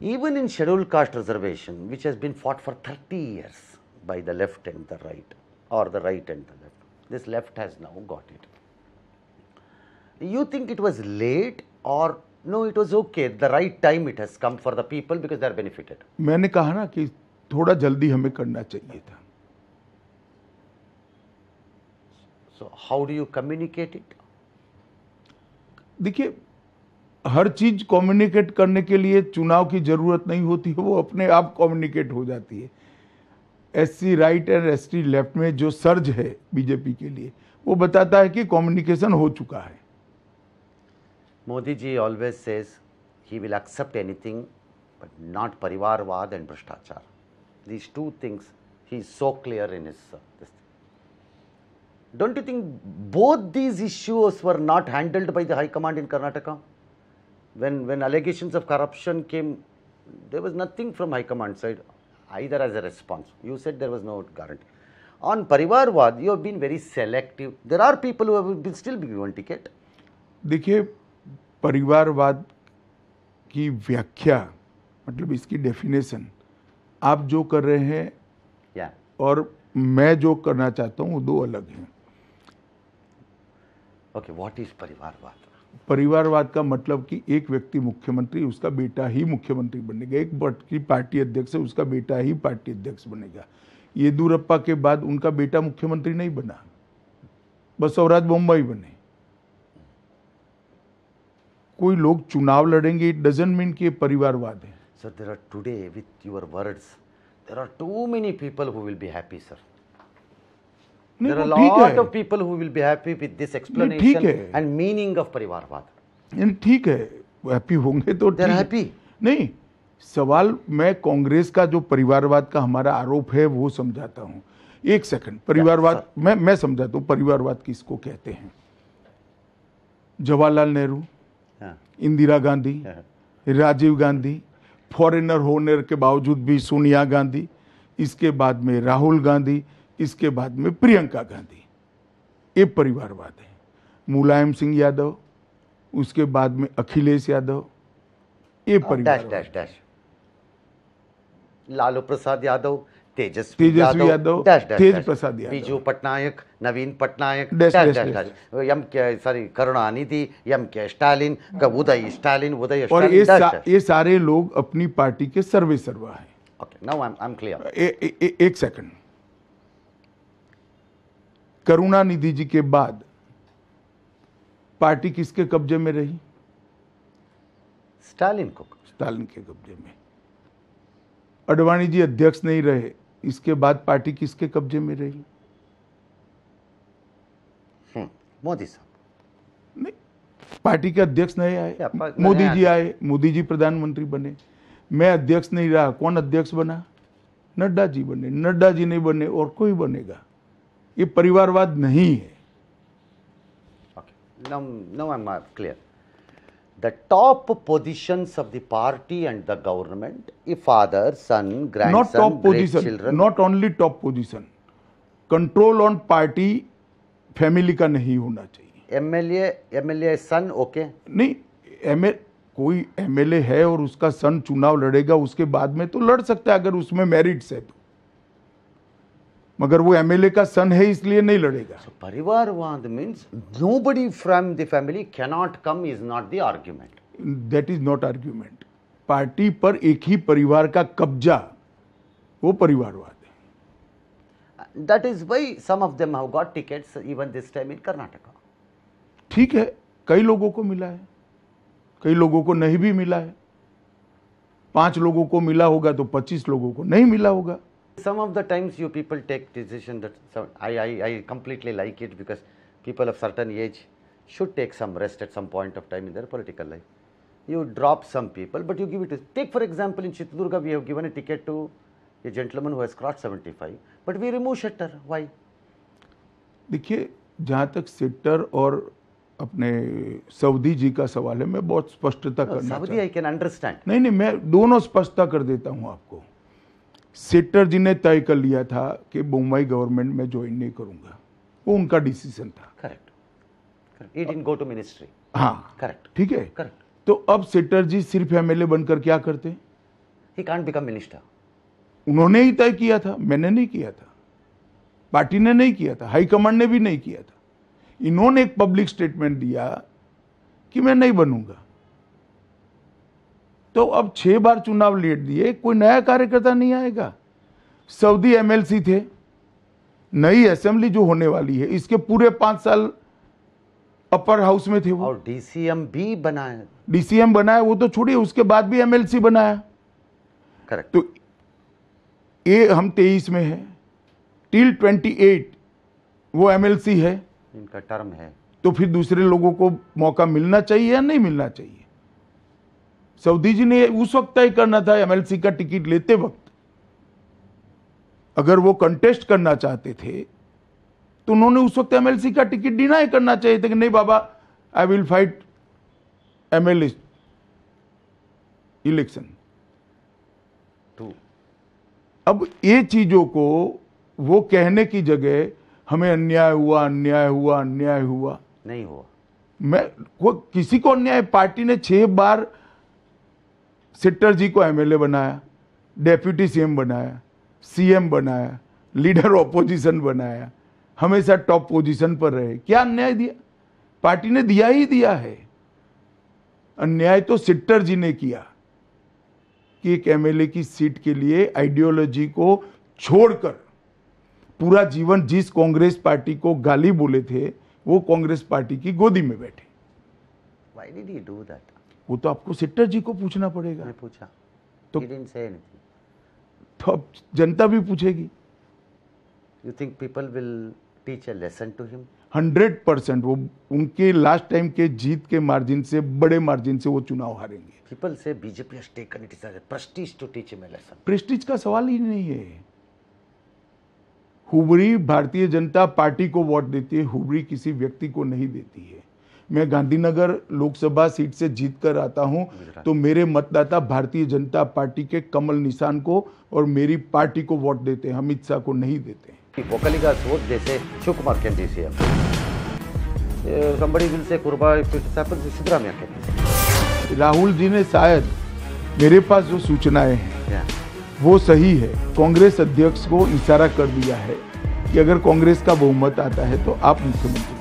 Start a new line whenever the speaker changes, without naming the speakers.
Even in scheduled caste reservation, which has been fought for 30 years by the left and the right, or the right and the left, this left has now got it. You think it was late or no, it was okay, the right time it has come for the people because they are benefited?
मैंने कहा ना कि थोड़ा जल्दी हमें करना चाहिए था.
So how do you communicate it?
देखिए, हर चीज कम्युनिकेट करने के लिए चुनाव की जरूरत नहीं होती है, वो अपने आप कम्युनिकेट हो जाती है. SC right and ST left में जो सर्ज है बीजेपी के लिए, वो बताता है कि कम्युनिकेशन हो चुका है.
Modi ji always says he will accept anything but not Parivarvad and Bhrashtachar. These two things he is so clear in his this thing. Don't you think both these issues were not handled by the High Command in Karnataka? When allegations of corruption came, there was nothing from High Command side either as a response. You said there was no guarantee. On Parivarvad, you have been very selective. There are people who have been still been given ticket.
देखिए, परिवारवाद की व्याख्या, मतलब इसकी definition आप जो कर रहे हैं
Yeah.
और मैं जो करना चाहता हूं वो दो अलग हैं.
Okay, what is Parivarvad?
परिवारवाद का मतलब कि एक व्यक्ति मुख्यमंत्री, उसका बेटा ही मुख्यमंत्री बनेगा. एक की पार्टी अध्यक्ष है, उसका बेटा ही पार्टी अध्यक्ष बनेगा. येदियुरप्पा के बाद उनका बेटा मुख्यमंत्री नहीं बना, बसवराज बोम्मई बने. कोई लोग चुनाव लड़ेंगे, इट डजंट मीन कि ये परिवारवाद है.
Sir, there are today, with your words, there are too many people who will be happy, sir.
नहीं,
There are a
वो ठीक
lot
है.
of people who will be happy with this
ठीक
explanation
है.
and meaning of Parivarvad.
नहीं, ठीक है, happy होंगे तो
They are
ठीक है.
happy.
नहीं, सवाल मैं कांग्रेस का जो परिवारवाद का हमारा आरोप है वो समझाता हूं. एक सेकंड, परिवारवाद मैं समझाता हूं परिवारवाद किसको कहते हैं. जवाहरलाल नेहरू,
Yeah.
इंदिरा गांधी, राजीव गांधी, फॉरेनर होने के बावजूद भी सोनिया गांधी, इसके बाद में राहुल गांधी, इसके बाद में प्रियंका गांधी. ये परिवारवाद है. मुलायम सिंह यादव, उसके बाद में अखिलेश यादव, ये
Dash,
परिवारवाद.
dash, dash. Lalu Prasad Yadav, Tejasvi
Tejashwi Yadav,
dash, dash,
तेज
dash.
Prasad Yadav.
Biju Patnaik, Naveen Patnaik,
Dash,
dash,
dash,
dash,
dash.
dash. Sorry, Karunanidhi, M.K. Stalin, Uday Stalin, Uday
और
Stalin, dash, dash.
ये सारे लोग अपनी पार्टी के सर्वे सर्वा हैं.
Okay, now I'm clear.
एक second, Karunanidhi जी के बाद पार्टी किसके कब्जे में रही?
Stalin को.
स्टालिन के कब्जे में. अडवाणी जी अध्यक्ष नहीं रहे, इसके बाद पार्टी किसके कब्जे में रही?
मोदी साहब.
नहीं, पार्टी के अध्यक्ष नहीं आए.
या,
मोदी
नहीं
जी आए, मोदी जी प्रधानमंत्री बने. मैं अध्यक्ष नहीं रहा, कौन अध्यक्ष बना? नड्डा जी बने. नड्डा जी नहीं बने और कोई बनेगा. ये परिवारवाद नहीं है.
Okay. Now I'm clear. The top positions of the party and the government, if father, son,
Not
grandson,
top position,
grandchildren,
not only top position, control on party family का नहीं होना चाहिए.
MLA son, okay.
नहीं, कोई MLA है और उसका सन चुनाव लड़ेगा, उसके बाद में तो लड़ सकता है अगर उसमें मेरिट्स है तो. मगर वो एमएलए का सन है इसलिए नहीं लड़ेगा.
So Parivarvad means nobody from the family cannot come is not the argument.
That is not argument. Party पर एक ही परिवार का कब्जा, वो परिवारवाद है.
That is why some of them have got tickets even this time in Karnataka.
ठीक है, कई लोगों को मिला है, कई लोगों को नहीं भी मिला है. 5 लोगों को मिला होगा तो 25 लोगों को नहीं मिला होगा.
Some of the times you people take decision that I completely like it because people of certain age should take some rest at some point of time in their political life. You drop some people, but you give it to, take for example in Chitradurga we have given a ticket to a gentleman who has crossed 75, but we remove Shettar. Why?
देखिए, जहाँ तक sector और अपने Saudi जी का सवाल है, मैं बहुत स्पष्टता करना
Saudi
चाहता
I can understand.
हूँ. नहीं, मैं दोनों स्पष्टता कर देता हूँ आपको. सेक्टर जी ने तय कर लिया था कि मुंबई गवर्नमेंट में ज्वाइन नहीं करूंगा, वो उनका डिसीजन था.
Correct. Correct. He didn't go to ministry.
हाँ,
Correct.
ठीक है.
Correct.
तो अब सेक्टर जी सिर्फ एमएलए बनकर क्या करते?
He can't become minister.
उन्होंने ही तय किया था, मैंने नहीं किया था, पार्टी ने नहीं किया था, हाईकमांड ने भी नहीं किया था। इन्होंने एक पब्लिक स्टेटमेंट दिया कि मैं नहीं बनूंगा। तो अब 6 बार चुनाव लड़ दिए, कोई नया कार्यकर्ता नहीं आएगा। सऊदी एमएलसी थे, नई असेंबली जो होने वाली है, इसके पूरे 5 साल अपर हाउस में थे वो।
और डीसीएम भी बनाया।
डीसीएम बनाया वो तो छोड़िए, उसके बाद भी एमएलसी बनाया।
करेक्ट।
तो ये हम 23 में है, टिल 28 वो एमएलसी है,
इनका टर्म है।
तो फिर दूसरे लोगों को मौका मिलना चाहिए या नहीं मिलना चाहिए? सऊदी जी ने उस वक्त तय करना था एमएलसी का टिकट लेते वक्त। अगर वो कंटेस्ट करना चाहते थे तो उन्होंने उस वक्त एमएलसी का टिकट डिनाई करना चाहिए था कि नहीं बाबा, I will fight MLA election.
टू
अब ये चीजों को वो कहने की जगह हमें अन्याय हुआ, अन्याय हुआ, अन्याय हुआ,
नहीं हुआ।
किसी को अन्याय, पार्टी ने 6 बार सेट्टर जी को एमएलए बनाया, डेप्यूटी सीएम बनाया, सीएम बनाया, लीडर ऑपोजिशन बनाया, हमेशा टॉप पोजीशन पर रहे। क्या अन्याय दिया? पार्टी ने दिया ही दिया है। अन्याय तो सेट्टर जी ने किया कि एक एमएलए की सीट के लिए आइडियोलॉजी को छोड़कर पूरा जीवन जिस कांग्रेस पार्टी को गाली बोले थे वो कांग्रेस पार्टी की गोदी में बैठे।
Why did he do that?
वो तो आपको सेट्टर जी को पूछना पड़ेगा।
मैंने पूछा,
तो-
he didn't say anything.
तो अब जनता भी पूछेगी।
You think people will teach a lesson to him?
100% वो उनके लास्ट टाइम के जीत के मार्जिन से, बड़े मार्जिन से वो चुनाव हारेंगे।
People say BJP has taken it as a prestige to teach him a lesson.
Prestige का सवाल ही नहीं है। हुबरी भारतीय जनता पार्टी को वोट देती है, हुबरी किसी व्यक्ति को नहीं देती है। मैं गांधीनगर लोकसभा सीट से जीत कर आता हूं तो मेरे मतदाता भारतीय जनता पार्टी के कमल निशान को और मेरी पार्टी को वोट देते हैं, अमित शाह को नहीं देते हैं।
Vocaliga vote, they say Shivakumar can be CM. Somebody will say Kurba, if it happens, Siddaramaiah can be CM.
Rahul ji ने शायद, मेरे पास जो सूचनाएं हैं
Yeah.
वो सही है, कांग्रेस अध्यक्ष को इशारा कर दिया है कि अगर कांग्रेस का बहुमत आता है तो आप मुख्यमंत्री